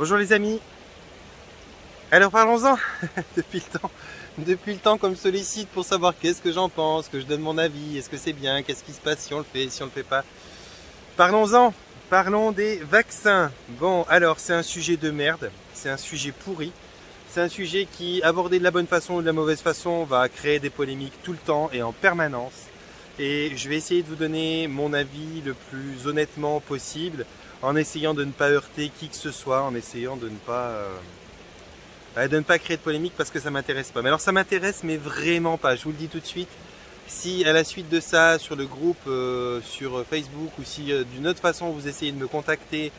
Bonjour les amis. Alors parlons-en. Depuis le temps qu'on me sollicite pour savoir qu'est-ce que j'en pense, que je donne mon avis, est-ce que c'est bien, qu'est-ce qui se passe si on le fait, si on le fait pas. Parlons-en. Parlons des vaccins. Bon, alors c'est un sujet de merde, c'est un sujet pourri. C'est un sujet qui, abordé de la bonne façon ou de la mauvaise façon, va créer des polémiques tout le temps et en permanence. Et je vais essayer de vous donner mon avis le plus honnêtement possible, en essayant de ne pas heurter qui que ce soit, en essayant de ne pas créer de polémique parce que ça m'intéresse pas. Mais alors ça m'intéresse, mais vraiment pas. Je vous le dis tout de suite. Si à la suite de ça, sur le groupe, sur Facebook, ou si d'une autre façon vous essayez de me contacter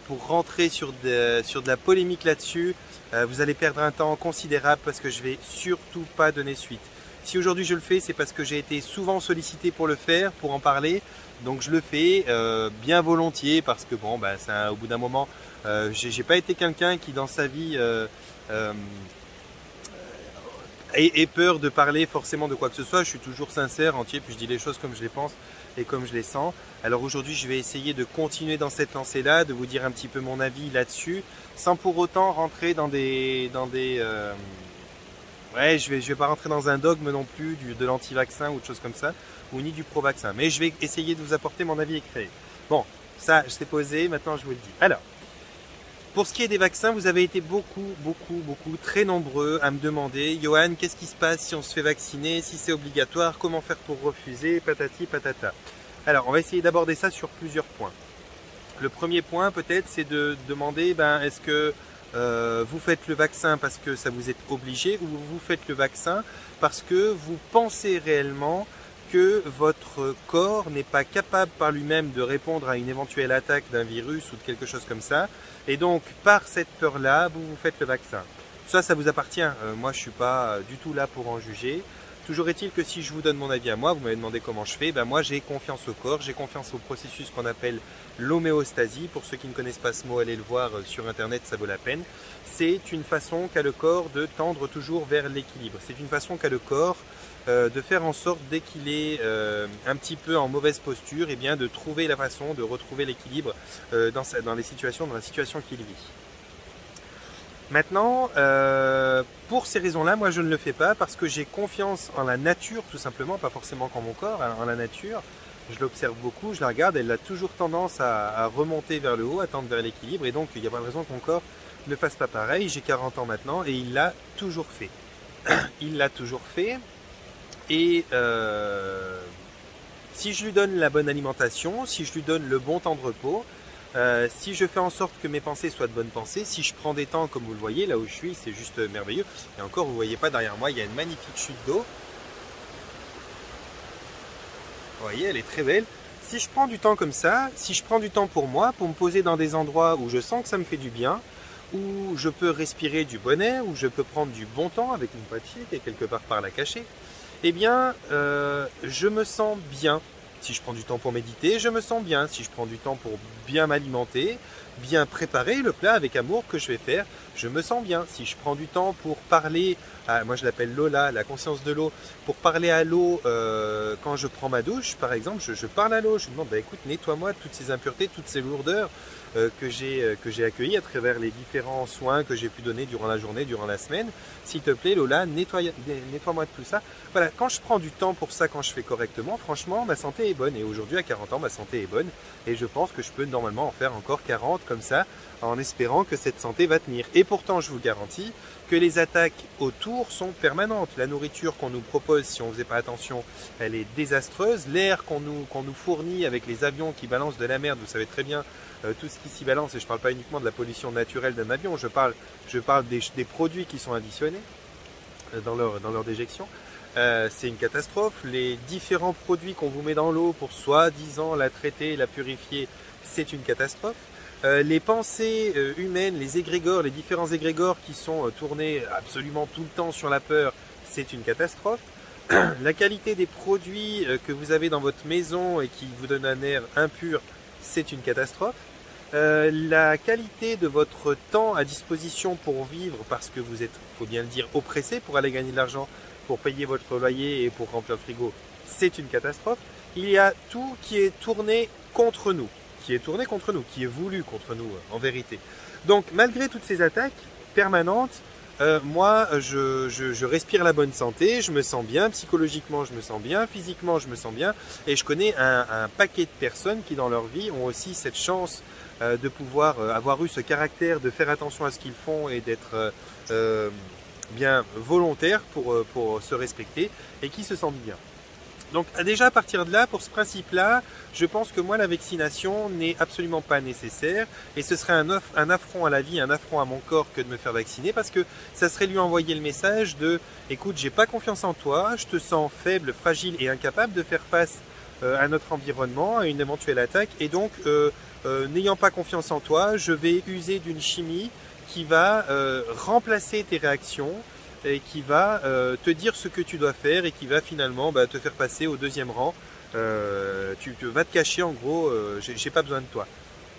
pour rentrer sur de la polémique là-dessus, vous allez perdre un temps considérable parce que je vais surtout pas donner suite. Si aujourd'hui je le fais, c'est parce que j'ai été souvent sollicité pour le faire, pour en parler. Donc je le fais bien volontiers parce que bon, bah, au bout d'un moment, j'ai pas été quelqu'un qui dans sa vie ait peur de parler forcément de quoi que ce soit. Je suis toujours sincère, entier, puis je dis les choses comme je les pense et comme je les sens. Alors aujourd'hui, je vais essayer de continuer dans cette lancée-là, de vous dire un petit peu mon avis là-dessus, sans pour autant rentrer ouais, je vais pas rentrer dans un dogme non plus de l'anti-vaccin ou de choses comme ça, ou ni du pro-vaccin. Mais je vais essayer de vous apporter mon avis éclairé. Bon, ça, je t'ai posé, maintenant je vous le dis. Alors, pour ce qui est des vaccins, vous avez été beaucoup, très nombreux à me demander, Johan, qu'est-ce qui se passe si on se fait vacciner, si c'est obligatoire, comment faire pour refuser, patati patata. Alors, on va essayer d'aborder ça sur plusieurs points. Le premier point, peut-être, c'est de demander, est-ce que vous faites le vaccin parce que ça vous est obligé ou vous faites le vaccin parce que vous pensez réellement que votre corps n'est pas capable par lui-même de répondre à une éventuelle attaque d'un virus ou de quelque chose comme ça, et donc par cette peur-là, vous faites le vaccin. Ça vous appartient. Moi, je ne suis pas du tout là pour en juger. Toujours est-il que si je vous donne mon avis à moi, vous m'avez demandé comment je fais, moi j'ai confiance au corps, j'ai confiance au processus qu'on appelle l'homéostasie. Pour ceux qui ne connaissent pas ce mot, allez le voir sur internet, ça vaut la peine. C'est une façon qu'a le corps de tendre toujours vers l'équilibre. C'est une façon qu'a le corps de faire en sorte, dès qu'il est un petit peu en mauvaise posture, de trouver la façon de retrouver l'équilibre dans la situation qu'il vit. Maintenant, pour ces raisons-là, moi je ne le fais pas parce que j'ai confiance en la nature, tout simplement, pas forcément qu'en mon corps, en la nature. Je l'observe beaucoup, je la regarde, elle a toujours tendance à remonter vers le haut, à tendre vers l'équilibre, et donc il n'y a pas de raison que mon corps ne fasse pas pareil. J'ai 40 ans maintenant et il l'a toujours fait. Il l'a toujours fait, et si je lui donne la bonne alimentation, si je lui donne le bon temps de repos, si je fais en sorte que mes pensées soient de bonnes pensées, si je prends des temps comme vous le voyez, là où je suis, c'est juste merveilleux. Et encore, vous ne voyez pas derrière moi, il y a une magnifique chute d'eau. Vous voyez, elle est très belle. Si je prends du temps comme ça, si je prends du temps pour moi, pour me poser dans des endroits où je sens que ça me fait du bien, où je peux respirer du bon air, où je peux prendre du bon temps avec mon papier qui est quelque part par là caché, je me sens bien. Si je prends du temps pour méditer, je me sens bien. Si je prends du temps pour bien m'alimenter, bien préparer le plat avec amour que je vais faire, je me sens bien. Si je prends du temps pour parler, moi je l'appelle Lola, la conscience de l'eau, pour parler à l'eau quand je prends ma douche, par exemple, je parle à l'eau, je lui demande, écoute, nettoie-moi toutes ces impuretés, toutes ces lourdeurs que j'ai accueillies à travers les différents soins que j'ai pu donner durant la journée, durant la semaine. S'il te plaît, Lola, nettoie-moi de tout ça. Voilà, quand je prends du temps pour ça, quand je fais correctement, franchement, ma santé est bonne. Et aujourd'hui, à 40 ans, ma santé est bonne. Et je pense que je peux normalement en faire encore 40 comme ça, en espérant que cette santé va tenir. Et pourtant, je vous garantis que les attaques autour sont permanentes. La nourriture qu'on nous propose, si on ne faisait pas attention, elle est désastreuse. L'air qu'on nous fournit avec les avions qui balancent de la merde, vous savez très bien tout ce qui s'y balance. Et je ne parle pas uniquement de la pollution naturelle d'un avion, je parle des produits qui sont additionnés dans leur déjection. C'est une catastrophe. Les différents produits qu'on vous met dans l'eau pour soi-disant la traiter, la purifier, c'est une catastrophe. Les pensées humaines, les égrégores, les différents égrégores qui sont tournés absolument tout le temps sur la peur, c'est une catastrophe. La qualité des produits que vous avez dans votre maison et qui vous donnent un air impur, c'est une catastrophe. La qualité de votre temps à disposition pour vivre, parce que vous êtes, il faut bien le dire, oppressé pour aller gagner de l'argent, pour payer votre loyer et pour remplir le frigo, c'est une catastrophe. Il y a tout qui est tourné contre nous, qui est voulu contre nous en vérité. Donc malgré toutes ces attaques permanentes, moi je respire la bonne santé, je me sens bien, psychologiquement je me sens bien, physiquement je me sens bien, et je connais un paquet de personnes qui dans leur vie ont aussi cette chance de pouvoir avoir eu ce caractère de faire attention à ce qu'ils font et d'être bien volontaires pour se respecter et qui se sentent bien. Donc déjà à partir de là, pour ce principe-là, je pense que moi la vaccination n'est absolument pas nécessaire et ce serait un affront à la vie, un affront à mon corps que de me faire vacciner parce que ça serait lui envoyer le message de écoute, j'ai pas confiance en toi, je te sens faible, fragile et incapable de faire face à notre environnement, à une éventuelle attaque et donc n'ayant pas confiance en toi, je vais user d'une chimie qui va remplacer tes réactions et qui va te dire ce que tu dois faire et qui va finalement te faire passer au deuxième rang. Tu vas te cacher en gros, j'ai pas besoin de toi.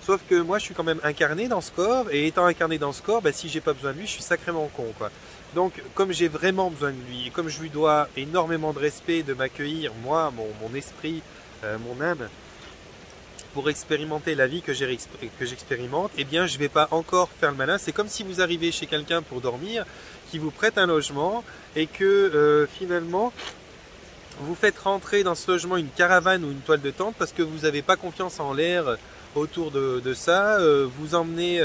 Sauf que moi je suis quand même incarné dans ce corps et étant incarné dans ce corps, si j'ai pas besoin de lui, je suis sacrément con quoi. Donc comme j'ai vraiment besoin de lui et comme je lui dois énormément de respect, de m'accueillir, moi, mon esprit, mon âme, pour expérimenter la vie que j'expérimente, eh bien je vais pas encore faire le malin. C'est comme si vous arrivez chez quelqu'un pour dormir, qui vous prête un logement et que finalement vous faites rentrer dans ce logement une caravane ou une toile de tente parce que vous n'avez pas confiance en l'air autour de ça, vous emmenez,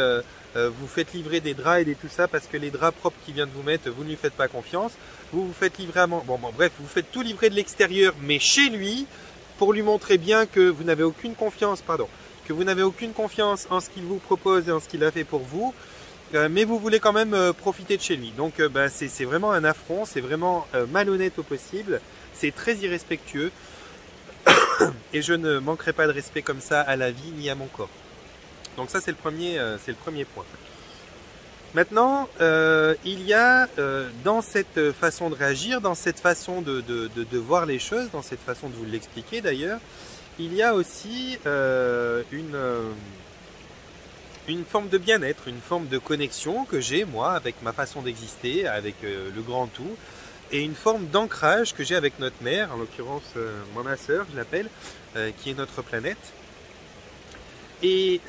vous faites livrer des draps et tout ça parce que les draps propres qu'il vient de vous mettre, vous ne lui faites pas confiance, vous faites livrer à bref, vous faites tout livrer de l'extérieur mais chez lui, pour lui montrer bien que vous n'avez aucune confiance, que vous n'avez aucune confiance en ce qu'il vous propose et en ce qu'il a fait pour vous, mais vous voulez quand même profiter de chez lui. Donc c'est vraiment un affront, c'est vraiment malhonnête au possible, c'est très irrespectueux et je ne manquerai pas de respect comme ça à la vie ni à mon corps. Donc ça c'est le premier point. Maintenant, il y a dans cette façon de réagir, dans cette façon de voir les choses, dans cette façon de vous l'expliquer d'ailleurs, il y a aussi une forme de bien-être, une forme de connexion que j'ai moi avec ma façon d'exister, avec le grand tout, et une forme d'ancrage que j'ai avec notre mère, en l'occurrence ma sœur, je l'appelle, qui est notre planète. Et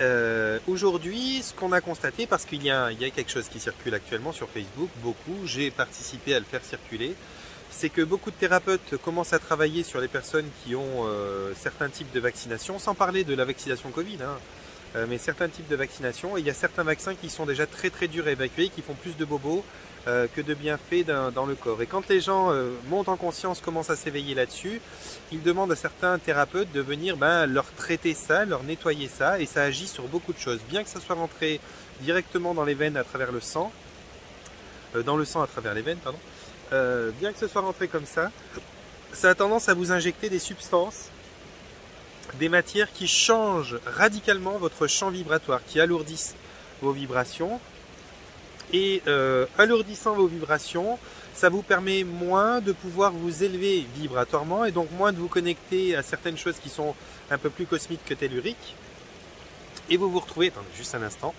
aujourd'hui, ce qu'on a constaté, parce qu'il y a quelque chose qui circule actuellement sur Facebook, beaucoup, j'ai participé à le faire circuler, c'est que beaucoup de thérapeutes commencent à travailler sur les personnes qui ont certains types de vaccinations, sans parler de la vaccination Covid, mais certains types de vaccinations. Et il y a certains vaccins qui sont déjà très très durs à évacuer, qui font plus de bobos que de bienfaits dans le corps. Et quand les gens montent en conscience, commencent à s'éveiller là-dessus, ils demandent à certains thérapeutes de venir leur traiter ça, leur nettoyer ça, et ça agit sur beaucoup de choses. Bien que ça soit rentré directement dans les veines à travers le sang, dans le sang à travers les veines, pardon, bien que ce soit rentré comme ça a tendance à vous injecter des substances, des matières qui changent radicalement votre champ vibratoire, qui alourdissent vos vibrations. Et alourdissant vos vibrations, ça vous permet moins de pouvoir vous élever vibratoirement et donc moins de vous connecter à certaines choses qui sont un peu plus cosmiques que telluriques. Et vous vous retrouvez, attendez juste un instant,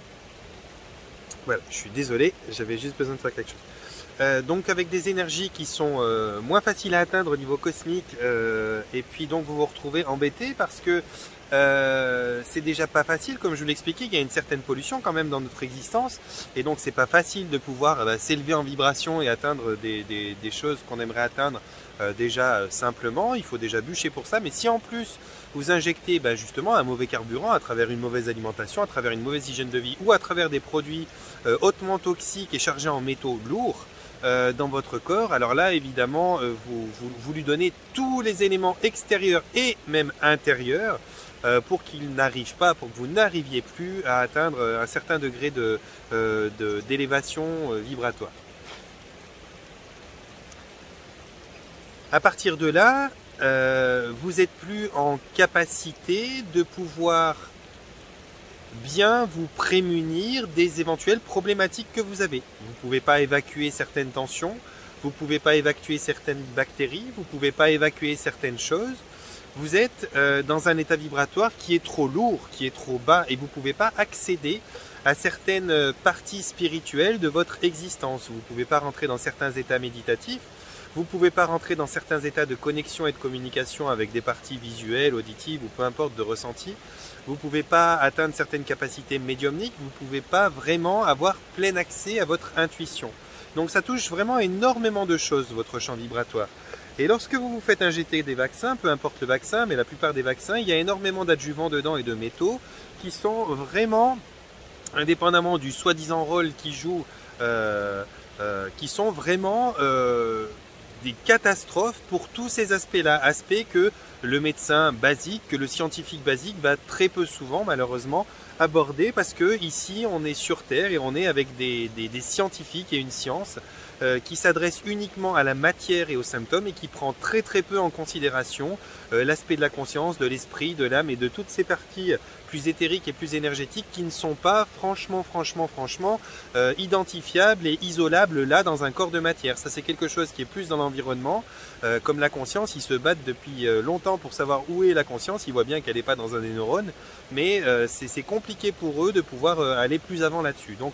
voilà, je suis désolé, j'avais juste besoin de faire quelque chose. Donc avec des énergies qui sont moins faciles à atteindre au niveau cosmique, et puis donc vous vous retrouvez embêté parce que c'est déjà pas facile, comme je vous l'expliquais, il y a une certaine pollution quand même dans notre existence, et donc c'est pas facile de pouvoir s'élever en vibration et atteindre des choses qu'on aimerait atteindre déjà simplement, il faut déjà bûcher pour ça, mais si en plus vous injectez justement un mauvais carburant à travers une mauvaise alimentation, à travers une mauvaise hygiène de vie ou à travers des produits hautement toxiques et chargés en métaux lourds dans votre corps, alors là évidemment vous lui donnez tous les éléments extérieurs et même intérieurs pour qu'il n'arrive pas, pour que vous n'arriviez plus à atteindre un certain degré d'élévation vibratoire. À partir de là, vous n'êtes plus en capacité de pouvoir bien vous prémunir des éventuelles problématiques que vous avez. Vous ne pouvez pas évacuer certaines tensions, vous ne pouvez pas évacuer certaines bactéries, vous ne pouvez pas évacuer certaines choses. Vous êtes dans un état vibratoire qui est trop lourd, qui est trop bas et vous ne pouvez pas accéder à certaines parties spirituelles de votre existence. Vous ne pouvez pas rentrer dans certains états méditatifs, Vous ne pouvez pas rentrer dans certains états de connexion et de communication avec des parties visuelles, auditives ou peu importe de ressenti. Vous ne pouvez pas atteindre certaines capacités médiumniques. Vous ne pouvez pas vraiment avoir plein accès à votre intuition. Donc ça touche vraiment énormément de choses, votre champ vibratoire. Et lorsque vous vous faites injecter des vaccins, peu importe le vaccin, mais la plupart des vaccins, il y a énormément d'adjuvants dedans et de métaux qui sont vraiment, indépendamment du soi-disant rôle qu'ils jouent, qui sont vraiment des catastrophes pour tous ces aspects-là. Aspects que le médecin basique, que le scientifique basique va très peu souvent, malheureusement, aborder parce que ici, on est sur Terre et on est avec des scientifiques et une science qui s'adresse uniquement à la matière et aux symptômes et qui prend très très peu en considération l'aspect de la conscience, de l'esprit, de l'âme et de toutes ces parties plus éthériques et plus énergétiques qui ne sont pas franchement identifiables et isolables là dans un corps de matière. Ça c'est quelque chose qui est plus dans l'environnement. Comme la conscience, ils se battent depuis longtemps pour savoir où est la conscience. Ils voient bien qu'elle n'est pas dans un des neurones, mais c'est compliqué pour eux de pouvoir aller plus avant là-dessus. Donc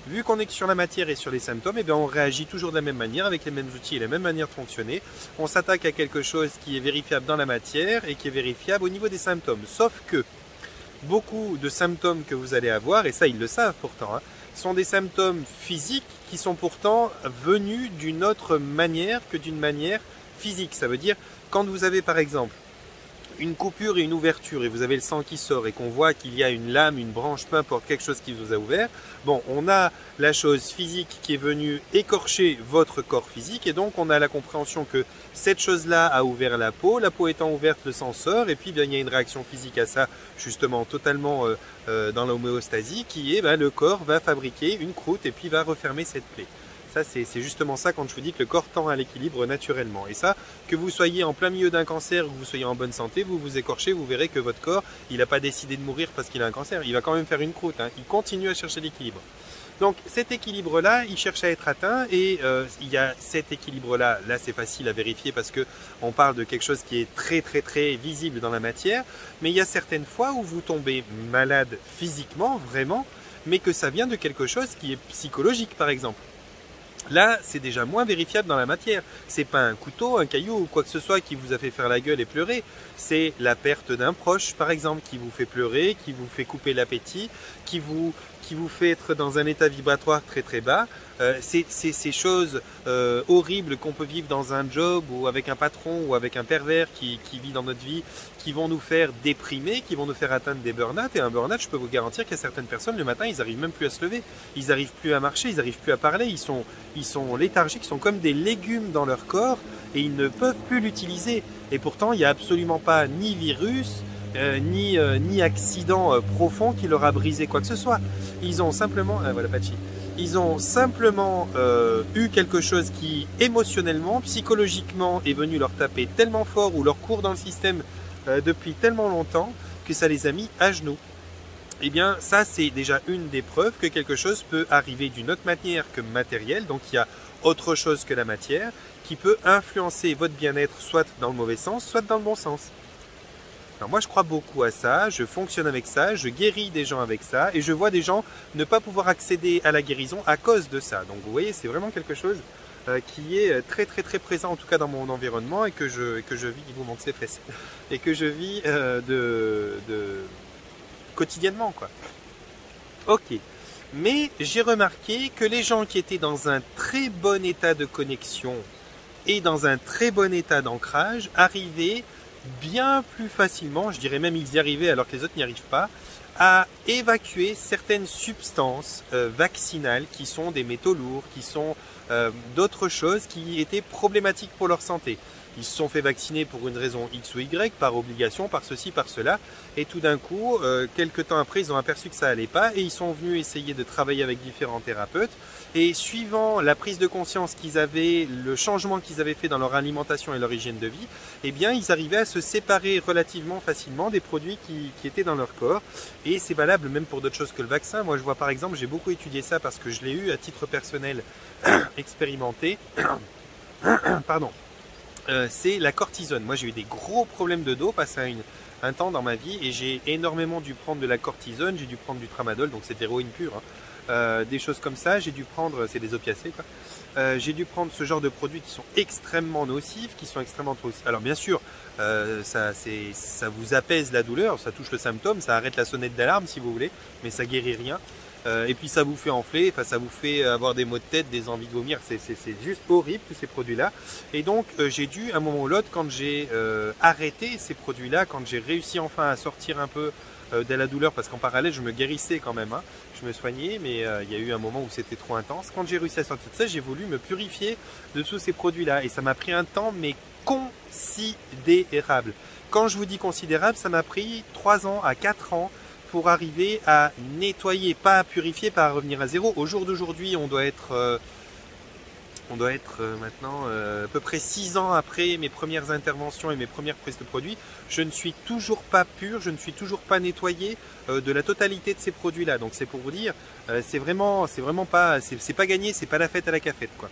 vu qu'on est sur la matière et sur les symptômes, eh bien on réagit toujours de la même manière, avec les mêmes outils et la même manière de fonctionner. On s'attaque à quelque chose qui est vérifiable dans la matière et qui est vérifiable au niveau des symptômes. Sauf que beaucoup de symptômes que vous allez avoir, et ça ils le savent pourtant, hein, sont des symptômes physiques qui sont pourtant venus d'une autre manière que d'une manière physique. Ça veut dire, quand vous avez par exemple une coupure et une ouverture et vous avez le sang qui sort et qu'on voit qu'il y a une lame, une branche, peu importe, quelque chose qui vous a ouvert, bon, on a la chose physique qui est venue écorcher votre corps physique et donc on a la compréhension que cette chose-là a ouvert la peau étant ouverte, le sang sort et puis bien, il y a une réaction physique à ça, justement totalement dans l'homéostasie qui est le corps va fabriquer une croûte et puis va refermer cette plaie. Ça, c'est justement ça quand je vous dis que le corps tend à l'équilibre naturellement. Et ça, que vous soyez en plein milieu d'un cancer ou que vous soyez en bonne santé, vous vous écorchez, vous verrez que votre corps, il n'a pas décidé de mourir parce qu'il a un cancer. Il va quand même faire une croûte. Hein. Il continue à chercher l'équilibre. Donc cet équilibre-là, il cherche à être atteint et il y a cet équilibre-là. Là, c'est facile à vérifier parce qu'on parle de quelque chose qui est très visible dans la matière. Mais il y a certaines fois où vous tombez malade physiquement, vraiment, mais que ça vient de quelque chose qui est psychologique, par exemple. Là, c'est déjà moins vérifiable dans la matière. C'est pas un couteau, un caillou ou quoi que ce soit qui vous a fait faire la gueule et pleurer. C'est la perte d'un proche, par exemple, qui vous fait pleurer, qui vous fait couper l'appétit, qui vous fait être dans un état vibratoire très bas. C'est ces choses horribles qu'on peut vivre dans un job ou avec un patron ou avec un pervers qui vit dans notre vie, qui vont nous faire déprimer, qui vont nous faire atteindre des burn-out. Et un burn-out, je peux vous garantir qu'il y a certaines personnes, le matin, ils n'arrivent même plus à se lever. Ils n'arrivent plus à marcher, ils n'arrivent plus à parler. Ils sont léthargiques, ils sont comme des légumes dans leur corps et ils ne peuvent plus l'utiliser. Et pourtant, il n'y a absolument pas ni virus, ni accident profond qui leur a brisé quoi que ce soit. Ils ont simplement, voilà Pachi, ils ont simplement eu quelque chose qui émotionnellement, psychologiquement est venu leur taper tellement fort ou leur court dans le système depuis tellement longtemps que ça les a mis à genoux. Eh bien ça c'est déjà une des preuves que quelque chose peut arriver d'une autre manière que matérielle, donc il y a autre chose que la matière qui peut influencer votre bien-être soit dans le mauvais sens, soit dans le bon sens. Alors moi je crois beaucoup à ça, je fonctionne avec ça, je guéris des gens avec ça et je vois des gens ne pas pouvoir accéder à la guérison à cause de ça. Donc vous voyez, c'est vraiment quelque chose qui est très présent en tout cas dans mon environnement et que je vis, il vous manque ses fesses, et que je vis quotidiennement quoi. Ok, mais j'ai remarqué que les gens qui étaient dans un très bon état de connexion et dans un très bon état d'ancrage arrivaient bien plus facilement, je dirais même ils y arrivaient alors que les autres n'y arrivent pas, à évacuer certaines substances vaccinales qui sont des métaux lourds, qui sont d'autres choses qui étaient problématiques pour leur santé. Ils se sont fait vacciner pour une raison X ou Y, par obligation, par ceci, par cela, et tout d'un coup, quelques temps après, ils ont aperçu que ça allait pas, et ils sont venus essayer de travailler avec différents thérapeutes, et suivant la prise de conscience qu'ils avaient, le changement qu'ils avaient fait dans leur alimentation et leur hygiène de vie, eh bien, ils arrivaient à se séparer relativement facilement des produits qui étaient dans leur corps, et c'est valable même pour d'autres choses que le vaccin. Moi, je vois par exemple, j'ai beaucoup étudié ça parce que je l'ai eu à titre personnel expérimenté, pardon. C'est la cortisone. Moi j'ai eu des gros problèmes de dos passé un temps dans ma vie et j'ai énormément dû prendre de la cortisone, j'ai dû prendre du tramadol, donc c'est de l'héroïne pure, hein, des choses comme ça. J'ai dû prendre, c'est des opiacés quoi. J'ai dû prendre ce genre de produits qui sont extrêmement nocifs, qui sont extrêmement trop... Alors bien sûr, ça vous apaise la douleur, ça touche le symptôme, ça arrête la sonnette d'alarme si vous voulez, mais ça guérit rien. Et puis ça vous fait enfler, enfin ça vous fait avoir des maux de tête, des envies de vomir, c'est juste horrible tous ces produits-là. Et donc j'ai dû, à un moment ou l'autre, quand j'ai arrêté ces produits-là, quand j'ai réussi enfin à sortir un peu de la douleur, parce qu'en parallèle je me guérissais quand même, hein. Je me soignais, mais il y a eu un moment où c'était trop intense. Quand j'ai réussi à sortir de ça, j'ai voulu me purifier de tous ces produits-là. Et ça m'a pris un temps, mais considérable. Quand je vous dis considérable, ça m'a pris 3 ans à 4 ans pour arriver à nettoyer, pas à purifier, pas à revenir à zéro. Au jour d'aujourd'hui, on doit être maintenant à peu près 6 ans après mes premières interventions et mes premières prises de produits. Je ne suis toujours pas pur, je ne suis toujours pas nettoyé de la totalité de ces produits-là. Donc c'est pour vous dire, c'est vraiment pas, c'est pas gagné, c'est pas la fête à la cafette quoi.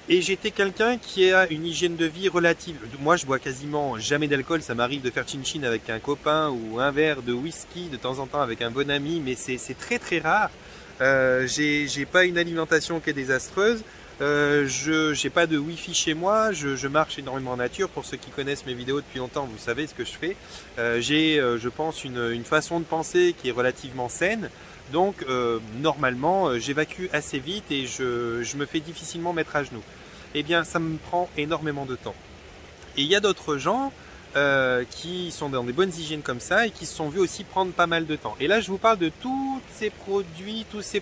Et j'étais quelqu'un qui a une hygiène de vie relative. Moi, je bois quasiment jamais d'alcool. Ça m'arrive de faire chin-chin avec un copain ou un verre de whisky de temps en temps avec un bon ami, mais c'est très très rare. J'ai pas une alimentation qui est désastreuse. Je n'ai pas de wifi chez moi. Je marche énormément en nature. Pour ceux qui connaissent mes vidéos depuis longtemps, vous savez ce que je fais. J'ai, je pense, une façon de penser qui est relativement saine. Donc normalement j'évacue assez vite et je me fais difficilement mettre à genoux. Eh bien ça me prend énormément de temps. Et il y a d'autres gens qui sont dans des bonnes hygiènes comme ça et qui se sont vus aussi prendre pas mal de temps. Et là je vous parle de tous ces produits, tous ces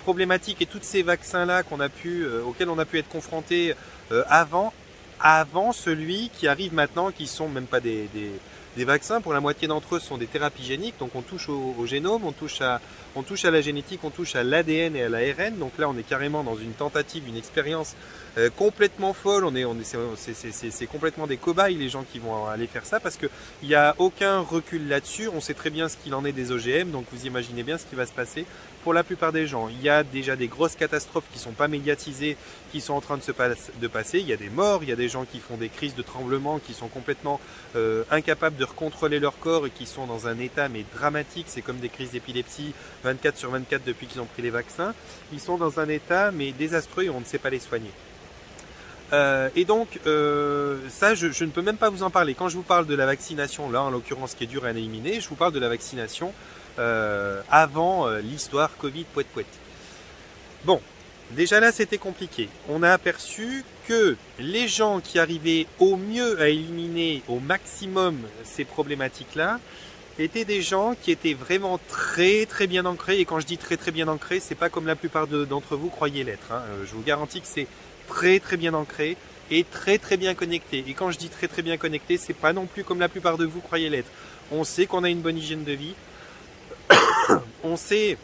problématiques et tous ces vaccins là auxquels on a pu être confronté avant celui qui arrive maintenant, qui sont même pas des vaccins. Pour la moitié d'entre eux, ce sont des thérapies géniques, donc on touche au génome, on touche à la génétique, on touche à l'ADN et à l'ARN. Donc là, on est carrément dans une tentative, une expérience complètement folle. C'est complètement des cobayes les gens qui vont aller faire ça, parce qu'il n'y a aucun recul là-dessus. On sait très bien ce qu'il en est des OGM, donc vous imaginez bien ce qui va se passer pour la plupart des gens. Il y a déjà des grosses catastrophes qui ne sont pas médiatisées, qui sont en train de passer. Il y a des morts, il y a des gens qui font des crises de tremblement, qui sont complètement incapables de recontrôler leur corps et qui sont dans un état mais dramatique. C'est comme des crises d'épilepsie 24/24 depuis qu'ils ont pris les vaccins. Ils sont dans un état mais désastreux et on ne sait pas les soigner. Et donc ça je ne peux même pas vous en parler. Quand je vous parle de la vaccination, là en l'occurrence qui est dur à éliminer, je vous parle de la vaccination avant l'histoire Covid poète poète. Bon, déjà là c'était compliqué. On a aperçu que les gens qui arrivaient au mieux à éliminer au maximum ces problématiques là étaient des gens qui étaient vraiment très très bien ancrés. Et quand je dis très très bien ancrés, c'est pas comme la plupart d'entre vous croyez l'être, hein. Je vous garantis que c'est très très bien ancré et très très bien connecté. Et quand je dis très très bien connecté, c'est pas non plus comme la plupart de vous croyez l'être. On sait qu'on a une bonne hygiène de vie, on sait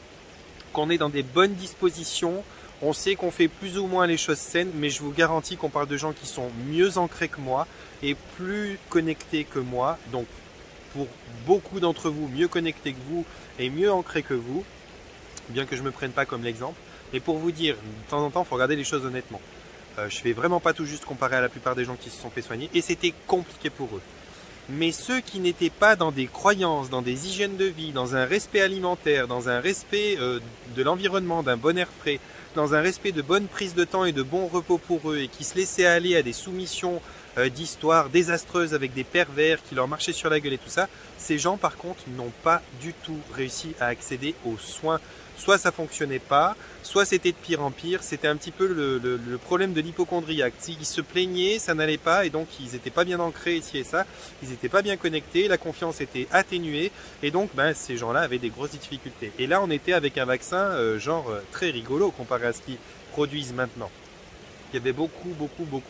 qu'on est dans des bonnes dispositions, on sait qu'on fait plus ou moins les choses saines, mais je vous garantis qu'on parle de gens qui sont mieux ancrés que moi et plus connectés que moi. Donc pour beaucoup d'entre vous, mieux connectés que vous et mieux ancrés que vous, bien que je ne me prenne pas comme l'exemple. Mais pour vous dire, de temps en temps, il faut regarder les choses honnêtement. Je ne fais vraiment pas tout juste comparé à la plupart des gens qui se sont fait soigner, et c'était compliqué pour eux. Mais ceux qui n'étaient pas dans des croyances, dans des hygiènes de vie, dans un respect alimentaire, dans un respect de l'environnement, d'un bon air frais, dans un respect de bonne prise de temps et de bon repos pour eux, et qui se laissaient aller à des soumissions d'histoires désastreuses avec des pervers qui leur marchaient sur la gueule et tout ça, ces gens par contre n'ont pas du tout réussi à accéder aux soins. Soit ça fonctionnait pas, soit c'était de pire en pire. C'était un petit peu le problème de l'hypocondriaque. Ils se plaignaient, ça n'allait pas, et donc ils n'étaient pas bien ancrés ici et ça. Ils n'étaient pas bien connectés, la confiance était atténuée, et donc ces gens-là avaient des grosses difficultés. Et là, on était avec un vaccin très rigolo comparé à ce qu'ils produisent maintenant. Il y avait beaucoup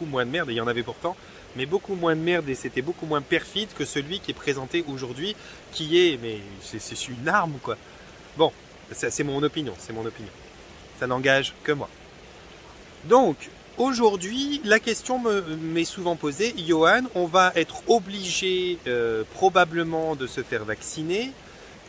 moins de merde, et il y en avait pourtant, mais beaucoup moins de merde, et c'était beaucoup moins perfide que celui qui est présenté aujourd'hui, qui est, mais c'est une arme quoi. Bon. C'est mon opinion, Ça n'engage que moi. Donc, aujourd'hui, la question m'est souvent posée. Johan, on va être obligé probablement de se faire vacciner.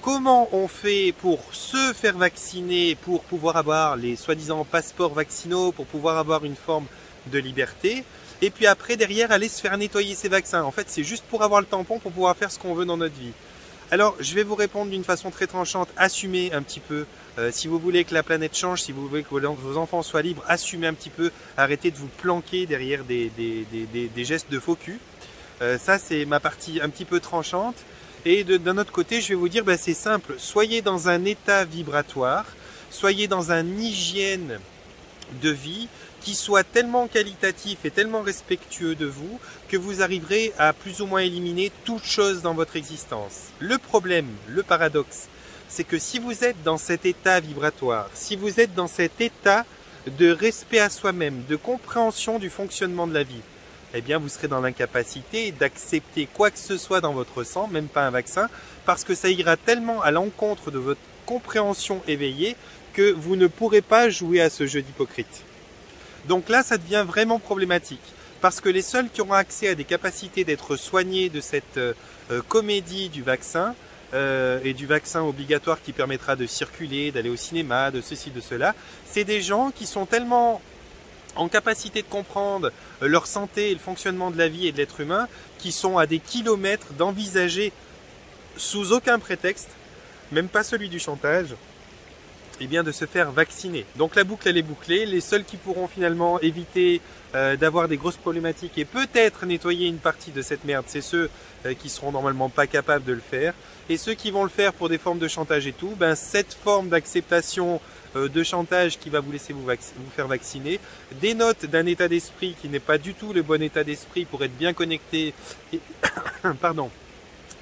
Comment on fait pour se faire vacciner, pour pouvoir avoir les soi-disant passeports vaccinaux, pour pouvoir avoir une forme de liberté? Et puis après, derrière, aller se faire nettoyer ces vaccins. En fait, c'est juste pour avoir le tampon, pour pouvoir faire ce qu'on veut dans notre vie. Alors, je vais vous répondre d'une façon très tranchante, assumez un petit peu. Si vous voulez que la planète change, si vous voulez que vos enfants soient libres, assumez un petit peu, arrêtez de vous planquer derrière des gestes de faux cul. Ça, c'est ma partie un petit peu tranchante. Et d'un autre côté, je vais vous dire, c'est simple, soyez dans un état vibratoire, soyez dans une hygiène de vie qui soit tellement qualitatif et tellement respectueux de vous que vous arriverez à plus ou moins éliminer toute chose dans votre existence. Le problème, le paradoxe, c'est que si vous êtes dans cet état vibratoire, si vous êtes dans cet état de respect à soi-même, de compréhension du fonctionnement de la vie, eh bien vous serez dans l'incapacité d'accepter quoi que ce soit dans votre sang, même pas un vaccin, parce que ça ira tellement à l'encontre de votre compréhension éveillée que vous ne pourrez pas jouer à ce jeu d'hypocrite. Donc là, ça devient vraiment problématique, parce que les seuls qui auront accès à des capacités d'être soignés de cette comédie du vaccin, et du vaccin obligatoire qui permettra de circuler, d'aller au cinéma, de ceci, de cela, c'est des gens qui sont tellement en capacité de comprendre leur santé et le fonctionnement de la vie et de l'être humain, qui sont à des kilomètres d'envisager, sous aucun prétexte, même pas celui du chantage, eh bien de se faire vacciner. Donc la boucle elle est bouclée, les seuls qui pourront finalement éviter d'avoir des grosses problématiques et peut-être nettoyer une partie de cette merde, c'est ceux qui seront normalement pas capables de le faire. Et ceux qui vont le faire pour des formes de chantage et tout, cette forme d'acceptation de chantage qui va vous laisser vous faire vacciner dénote d'un état d'esprit qui n'est pas du tout le bon état d'esprit pour être bien connecté et, pardon,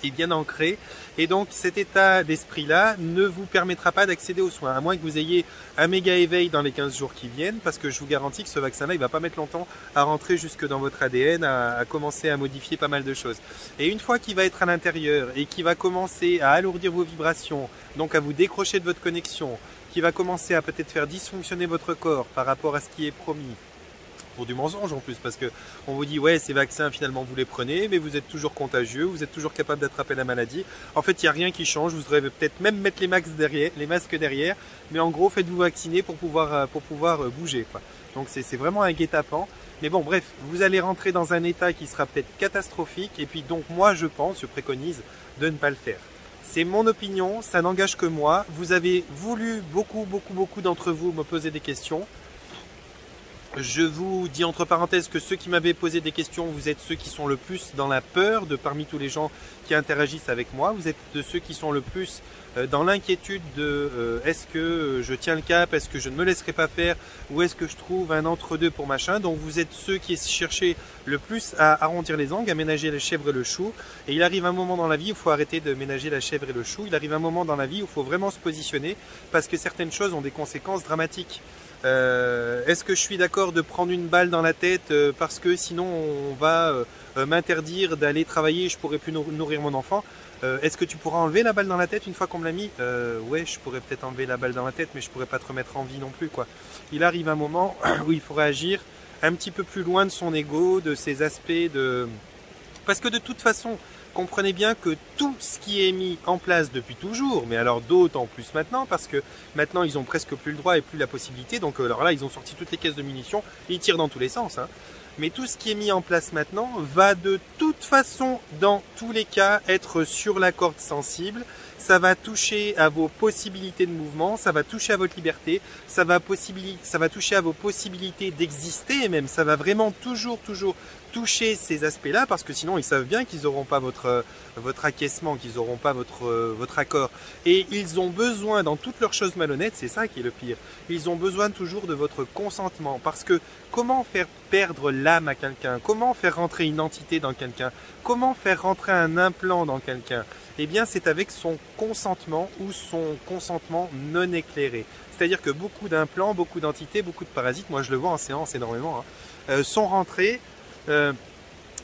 et bien ancré. Et donc cet état d'esprit-là ne vous permettra pas d'accéder aux soins, à moins que vous ayez un méga éveil dans les 15 jours qui viennent, parce que je vous garantis que ce vaccin-là, il ne va pas mettre longtemps à rentrer jusque dans votre ADN, à commencer à modifier pas mal de choses. Et une fois qu'il va être à l'intérieur et qu'il va commencer à alourdir vos vibrations, donc à vous décrocher de votre connexion, qui va commencer à peut-être faire dysfonctionner votre corps par rapport à ce qui est promis, pour du mensonge en plus, parce que on vous dit ouais ces vaccins finalement vous les prenez mais vous êtes toujours contagieux, vous êtes toujours capable d'attraper la maladie. En fait il n'y a rien qui change, vous devrez peut-être même mettre les masques derrière, mais en gros faites-vous vacciner pour pouvoir bouger quoi. Donc c'est vraiment un guet-apens. Mais bon bref, vous allez rentrer dans un état qui sera peut-être catastrophique, et puis donc moi je préconise de ne pas le faire. C'est mon opinion, ça n'engage que moi. Vous avez voulu, beaucoup d'entre vous me poser des questions. Je vous dis entre parenthèses que ceux qui m'avaient posé des questions, vous êtes ceux qui sont le plus dans la peur de parmi tous les gens qui interagissent avec moi. Vous êtes de ceux qui sont le plus dans l'inquiétude de est-ce que je tiens le cap, est-ce que je ne me laisserai pas faire, ou est-ce que je trouve un entre-deux pour machin. Donc vous êtes ceux qui cherchez le plus à arrondir les angles, à ménager la chèvre et le chou. Et il arrive un moment dans la vie où il faut arrêter de ménager la chèvre et le chou. Il arrive un moment dans la vie où il faut vraiment se positionner, parce que certaines choses ont des conséquences dramatiques. Est-ce que je suis d'accord de prendre une balle dans la tête parce que sinon on va m'interdire d'aller travailler et je pourrai plus nourrir mon enfant? Est-ce que tu pourras enlever la balle dans la tête une fois qu'on me l'a mis? Ouais, je pourrais peut-être enlever la balle dans la tête, mais je pourrais pas te remettre en vie non plus quoi. Il arrive un moment où il faudrait agir un petit peu plus loin de son ego, de ses aspects de... Parce que de toute façon, comprenez bien que tout ce qui est mis en place depuis toujours, mais alors d'autant plus maintenant, parce que maintenant ils ont presque plus le droit et plus la possibilité, donc alors là ils ont sorti toutes les caisses de munitions, ils tirent dans tous les sens, hein. Mais tout ce qui est mis en place maintenant va de toute façon, dans tous les cas, être sur la corde sensible. Ça va toucher à vos possibilités de mouvement, ça va toucher à votre liberté, ça va toucher à vos possibilités d'exister, et même ça va vraiment toujours toucher ces aspects-là, parce que sinon ils savent bien qu'ils n'auront pas votre acquiescement, qu'ils n'auront pas votre accord. Et ils ont besoin, dans toutes leurs choses malhonnêtes, c'est ça qui est le pire, ils ont besoin toujours de votre consentement, parce que comment faire perdre l'âme à quelqu'un? Comment faire rentrer une entité dans quelqu'un? Comment faire rentrer un implant dans quelqu'un? Eh bien, c'est avec son consentement ou son consentement non éclairé. C'est-à-dire que beaucoup d'implants, beaucoup d'entités, beaucoup de parasites, moi je le vois en séance énormément, hein, sont rentrés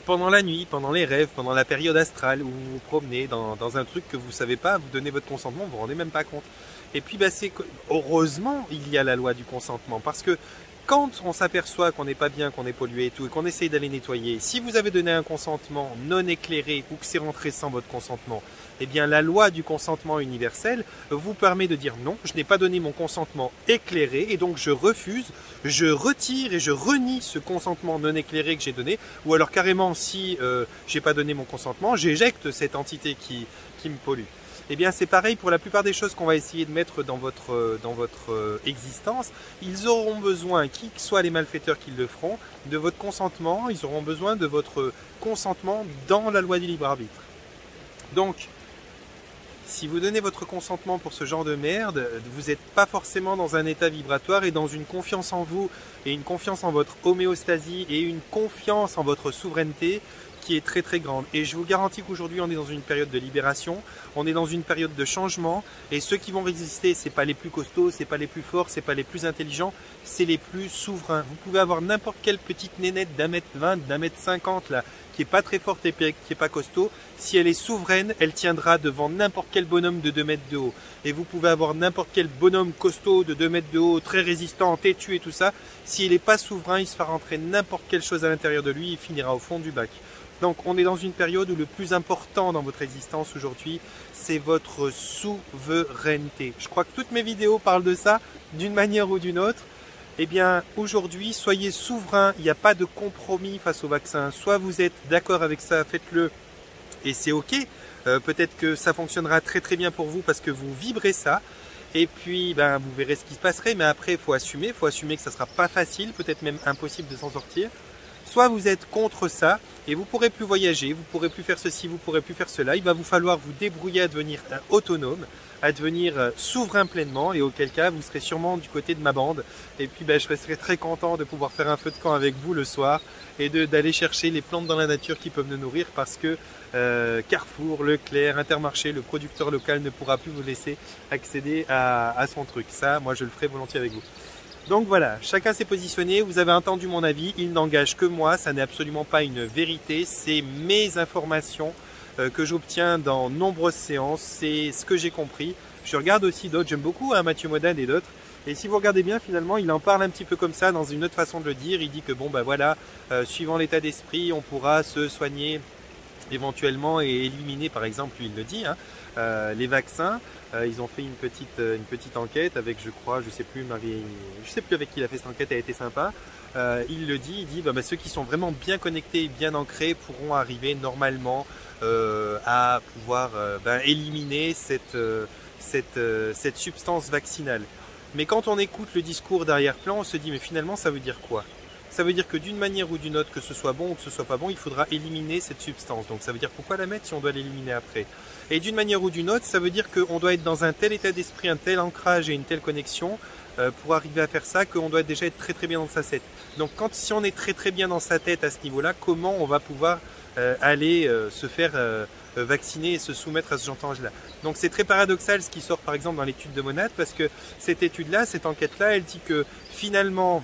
pendant la nuit, pendant les rêves, pendant la période astrale où vous vous promenez dans un truc que vous ne savez pas, vous donnez votre consentement, vous ne vous rendez même pas compte. Et puis, heureusement, il y a la loi du consentement, parce que quand on s'aperçoit qu'on n'est pas bien, qu'on est pollué et tout, et qu'on essaye d'aller nettoyer, si vous avez donné un consentement non éclairé ou que c'est rentré sans votre consentement, eh bien la loi du consentement universel vous permet de dire non, je n'ai pas donné mon consentement éclairé et donc je refuse, je retire et je renie ce consentement non éclairé que j'ai donné, ou alors carrément si j'ai pas donné mon consentement, j'éjecte cette entité qui me pollue. Eh bien c'est pareil pour la plupart des choses qu'on va essayer de mettre dans votre existence. Ils auront besoin, qui que soient les malfaiteurs qui le feront, de votre consentement. Ils auront besoin de votre consentement dans la loi du libre arbitre. Donc, si vous donnez votre consentement pour ce genre de merde, vous n'êtes pas forcément dans un état vibratoire et dans une confiance en vous et une confiance en votre homéostasie et une confiance en votre souveraineté qui est très très grande. Et je vous garantis qu'aujourd'hui on est dans une période de libération, on est dans une période de changement et ceux qui vont résister, c'est pas les plus costauds, c'est pas les plus forts, c'est pas les plus intelligents, c'est les plus souverains. Vous pouvez avoir n'importe quelle petite nénette d'1m20, d'1m50 là, qui est pas très forte et qui est pas costaud, si elle est souveraine, elle tiendra devant n'importe quel bonhomme de 2 mètres de haut. Et vous pouvez avoir n'importe quel bonhomme costaud de 2 mètres de haut, très résistant, têtu et tout ça, s'il n'est pas souverain, il se fera rentrer n'importe quelle chose à l'intérieur de lui, il finira au fond du bac. Donc on est dans une période où le plus important dans votre existence aujourd'hui, c'est votre souveraineté. Je crois que toutes mes vidéos parlent de ça, d'une manière ou d'une autre. Eh bien aujourd'hui, soyez souverain, il n'y a pas de compromis face au vaccin. Soit vous êtes d'accord avec ça, faites-le et c'est ok. Peut-être que ça fonctionnera très très bien pour vous parce que vous vibrez ça. Et puis ben, vous verrez ce qui se passerait, mais après il faut assumer que ça ne sera pas facile, peut-être même impossible de s'en sortir. Soit vous êtes contre ça et vous ne pourrez plus voyager, vous ne pourrez plus faire ceci, vous ne pourrez plus faire cela. Il va vous falloir vous débrouiller à devenir autonome, à devenir souverain pleinement et auquel cas vous serez sûrement du côté de ma bande. Et puis ben, je serai très content de pouvoir faire un feu de camp avec vous le soir et d'aller chercher les plantes dans la nature qui peuvent nous nourrir parce que Carrefour, Leclerc, Intermarché, le producteur local ne pourra plus vous laisser accéder à son truc. Ça, moi je le ferai volontiers avec vous. Donc voilà, chacun s'est positionné, vous avez entendu mon avis, il n'engage que moi, ça n'est absolument pas une vérité, c'est mes informations que j'obtiens dans nombreuses séances, c'est ce que j'ai compris. Je regarde aussi d'autres, j'aime beaucoup Mathieu Modane et d'autres, et si vous regardez bien finalement, il en parle un petit peu comme ça dans une autre façon de le dire, il dit que bon ben voilà, suivant l'état d'esprit, on pourra se soigner éventuellement et éliminer, par exemple, lui il le dit, hein, les vaccins. Ils ont fait une petite enquête avec, je crois, je sais plus avec qui il a fait cette enquête, elle a été sympa. Il le dit, il dit bah, ceux qui sont vraiment bien connectés et bien ancrés pourront arriver normalement à pouvoir éliminer cette substance vaccinale. Mais quand on écoute le discours d'arrière-plan, on se dit mais finalement ça veut dire quoi? Ça veut dire que d'une manière ou d'une autre, que ce soit bon ou que ce soit pas bon, il faudra éliminer cette substance. Donc ça veut dire pourquoi la mettre si on doit l'éliminer après? Et d'une manière ou d'une autre, ça veut dire qu'on doit être dans un tel état d'esprit, un tel ancrage et une telle connexion pour arriver à faire ça, qu'on doit déjà être très très bien dans sa tête. Donc si on est très très bien dans sa tête à ce niveau-là, comment on va pouvoir aller se faire vacciner et se soumettre à ce chantage-là? Donc c'est très paradoxal ce qui sort par exemple dans l'étude de Monade, parce que cette étude-là, cette enquête-là, elle dit que finalement,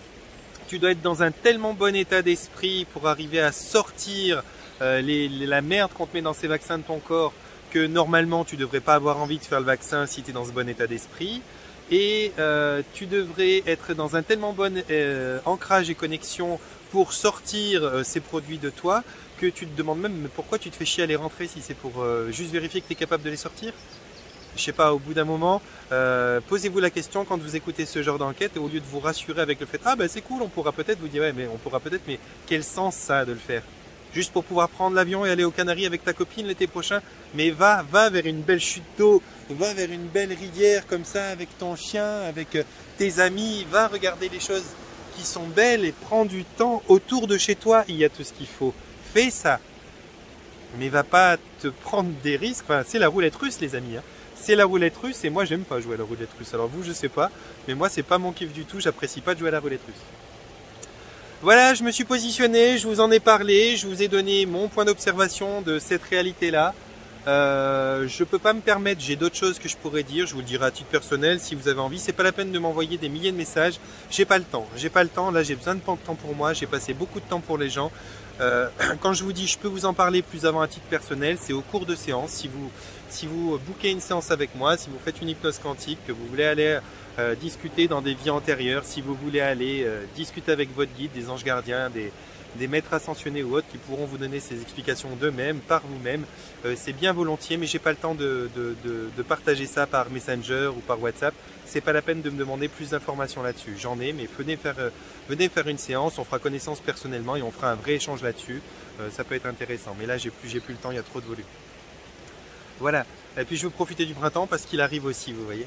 tu dois être dans un tellement bon état d'esprit pour arriver à sortir la merde qu'on te met dans ces vaccins de ton corps que normalement tu ne devrais pas avoir envie de faire le vaccin si tu es dans ce bon état d'esprit. Et tu devrais être dans un tellement bon ancrage et connexion pour sortir ces produits de toi que tu te demandes même mais pourquoi tu te fais chier à les rentrer si c'est pour juste vérifier que tu es capable de les sortir. Je sais pas, au bout d'un moment, posez-vous la question quand vous écoutez ce genre d'enquête, au lieu de vous rassurer avec le fait « Ah ben c'est cool, on pourra peut-être », vous dire « Ouais, mais on pourra peut-être, mais quel sens ça a de le faire ?» Juste pour pouvoir prendre l'avion et aller aux Canaries avec ta copine l'été prochain, mais va vers une belle chute d'eau, va vers une belle rivière comme ça avec ton chien, avec tes amis, va regarder les choses qui sont belles et prends du temps autour de chez toi, il y a tout ce qu'il faut. Fais ça, mais va pas te prendre des risques, enfin, c'est la roulette russe les amis, hein. C'est la roulette russe et moi j'aime pas jouer à la roulette russe. Alors vous je sais pas, mais moi c'est pas mon kiff du tout, j'apprécie pas de jouer à la roulette russe. Voilà, je me suis positionné, je vous en ai parlé, je vous ai donné mon point d'observation de cette réalité-là. Je peux pas me permettre, j'ai d'autres choses que je pourrais dire, je vous le dirai à titre personnel si vous avez envie. C'est pas la peine de m'envoyer des milliers de messages, j'ai pas le temps, là j'ai besoin de temps pour moi, j'ai passé beaucoup de temps pour les gens. Quand je vous dis je peux vous en parler plus avant à titre personnel, c'est au cours de séance. Si vous bookez une séance avec moi, si vous faites une hypnose quantique, que vous voulez aller discuter dans des vies antérieures, si vous voulez aller discuter avec votre guide, des anges gardiens, des maîtres ascensionnés ou autres qui pourront vous donner ces explications d'eux-mêmes, par vous-même. C'est bien volontiers, mais j'ai pas le temps de partager ça par Messenger ou par WhatsApp. C'est pas la peine de me demander plus d'informations là-dessus. J'en ai, mais venez faire une séance, on fera connaissance personnellement et on fera un vrai échange là-dessus. Ça peut être intéressant, mais là j'ai plus le temps, il y a trop de volume. Voilà. Et puis je veux profiter du printemps parce qu'il arrive aussi, vous voyez.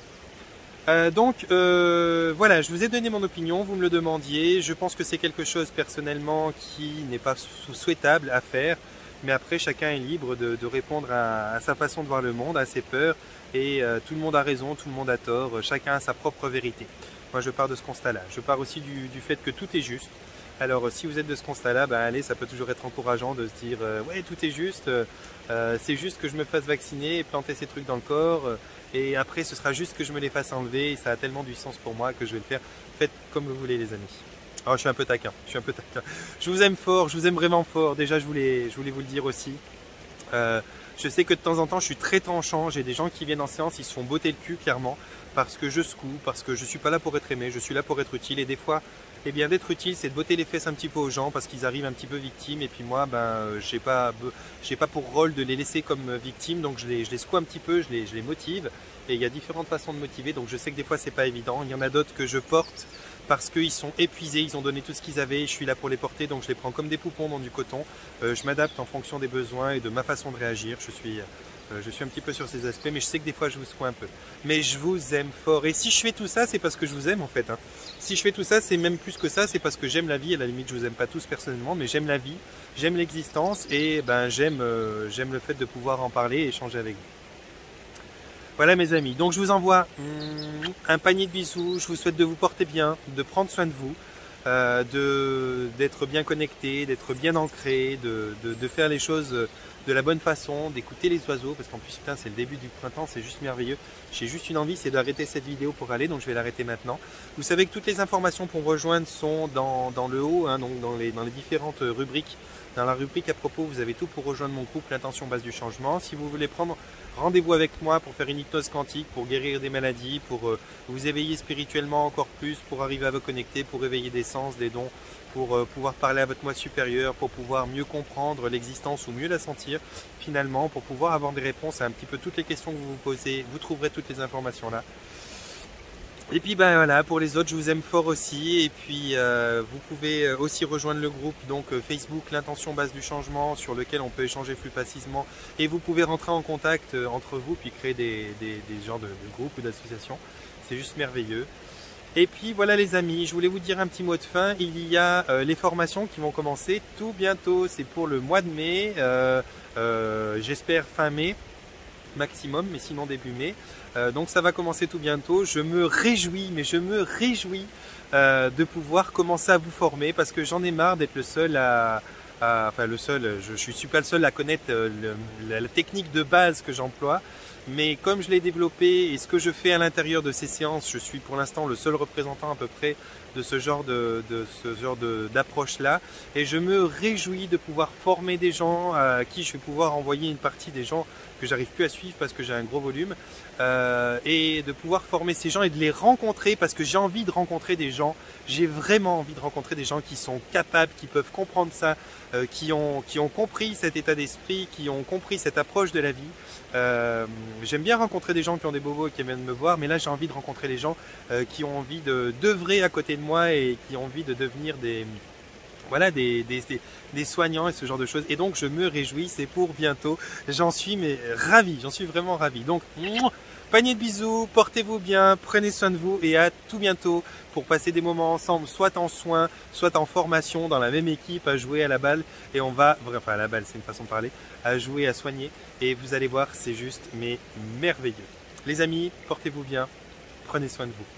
Voilà, je vous ai donné mon opinion, vous me le demandiez. Je pense que c'est quelque chose personnellement qui n'est pas souhaitable à faire. Mais après, chacun est libre de répondre à sa façon de voir le monde, à ses peurs. Et tout le monde a raison, tout le monde a tort. Chacun a sa propre vérité. Moi, je pars de ce constat-là. Je pars aussi du fait que tout est juste. Alors, si vous êtes de ce constat-là, ben, allez, ça peut toujours être encourageant de se dire ouais, tout est juste. C'est juste que je me fasse vacciner et planter ces trucs dans le corps. Et après, ce sera juste que je me les fasse enlever. Et ça a tellement du sens pour moi que je vais le faire. Faites comme vous voulez, les amis. Oh, je suis un peu taquin. Je vous aime fort. Je vous aime vraiment fort. Déjà, je voulais vous le dire aussi. Je sais que de temps en temps, je suis très tranchant. J'ai des gens qui viennent en séance, ils se font botter le cul, clairement. Parce que je secoue, parce que je ne suis pas là pour être aimé. Je suis là pour être utile. Et des fois, eh bien, d'être utile, c'est de botter les fesses un petit peu aux gens parce qu'ils arrivent un petit peu victimes. Et puis moi, ben, j'ai pas pour rôle de les laisser comme victimes. Donc je les secoue un petit peu, je les motive. Et il y a différentes façons de motiver. Donc je sais que des fois, c'est pas évident. Il y en a d'autres que je porte parce qu'ils sont épuisés, ils ont donné tout ce qu'ils avaient. Je suis là pour les porter, donc je les prends comme des poupons dans du coton. Je m'adapte en fonction des besoins et de ma façon de réagir. Je suis un petit peu sur ces aspects, mais je sais que des fois je vous secoue un peu. Mais je vous aime fort. Et si je fais tout ça, c'est parce que je vous aime en fait. Hein. Si je fais tout ça, c'est même plus que ça, c'est parce que j'aime la vie. À la limite, je vous aime pas tous personnellement, mais j'aime la vie, j'aime l'existence et ben j'aime le fait de pouvoir en parler et échanger avec vous. Voilà mes amis, donc je vous envoie un panier de bisous, je vous souhaite de vous porter bien, de prendre soin de vous, d'être bien connecté, d'être bien ancré, de faire les choses de la bonne façon, d'écouter les oiseaux, parce qu'en plus putain c'est le début du printemps, c'est juste merveilleux. J'ai juste une envie, c'est d'arrêter cette vidéo pour aller, donc je vais l'arrêter maintenant. Vous savez que toutes les informations pour me rejoindre sont dans le haut, hein, donc dans les différentes rubriques. Dans la rubrique à propos, vous avez tout pour rejoindre mon groupe L'Intention Base du Changement. Si vous voulez prendre rendez-vous avec moi pour faire une hypnose quantique, pour guérir des maladies, pour vous éveiller spirituellement encore plus, pour arriver à vous connecter, pour éveiller des sens, des dons, pour pouvoir parler à votre moi supérieur, pour pouvoir mieux comprendre l'existence ou mieux la sentir finalement, pour pouvoir avoir des réponses à un petit peu toutes les questions que vous vous posez, vous trouverez toutes les informations là. Et puis ben voilà, pour les autres, je vous aime fort aussi. Et puis vous pouvez aussi rejoindre le groupe donc Facebook L'Intention Base du Changement, sur lequel on peut échanger plus facilement. Et vous pouvez rentrer en contact entre vous, puis créer des genres de groupes ou d'associations. C'est juste merveilleux. Et puis voilà les amis, je voulais vous dire un petit mot de fin. Il y a les formations qui vont commencer tout bientôt. C'est pour le mois de mai, j'espère fin mai maximum, mais sinon début mai. Donc ça va commencer tout bientôt. Je me réjouis, mais je me réjouis de pouvoir commencer à vous former parce que j'en ai marre d'être le seul enfin le seul, je suis pas le seul à connaître la technique de base que j'emploie. Mais comme je l'ai développé et ce que je fais à l'intérieur de ces séances, je suis pour l'instant le seul représentant à peu près de ce genre d'approche là. Et je me réjouis de pouvoir former des gens à qui je vais pouvoir envoyer une partie des gens que j'arrive plus à suivre parce que j'ai un gros volume. Et de pouvoir former ces gens et de les rencontrer parce que j'ai envie de rencontrer des gens. J'ai vraiment envie de rencontrer des gens qui sont capables, qui peuvent comprendre ça, qui ont compris cet état d'esprit, qui ont compris cette approche de la vie. J'aime bien rencontrer des gens qui ont des bobos et qui viennent me voir, mais là j'ai envie de rencontrer les gens qui ont envie d'œuvrer à côté de moi et qui ont envie de devenir des soignants et ce genre de choses. Et donc je me réjouis, c'est pour bientôt. J'en suis ravi, j'en suis vraiment ravi. Donc panier de bisous, portez-vous bien, prenez soin de vous et à tout bientôt pour passer des moments ensemble, soit en soins, soit en formation dans la même équipe à jouer à la balle. Et on va, enfin à la balle c'est une façon de parler, à jouer, à soigner. Et vous allez voir, c'est juste mais merveilleux. Les amis, portez-vous bien, prenez soin de vous.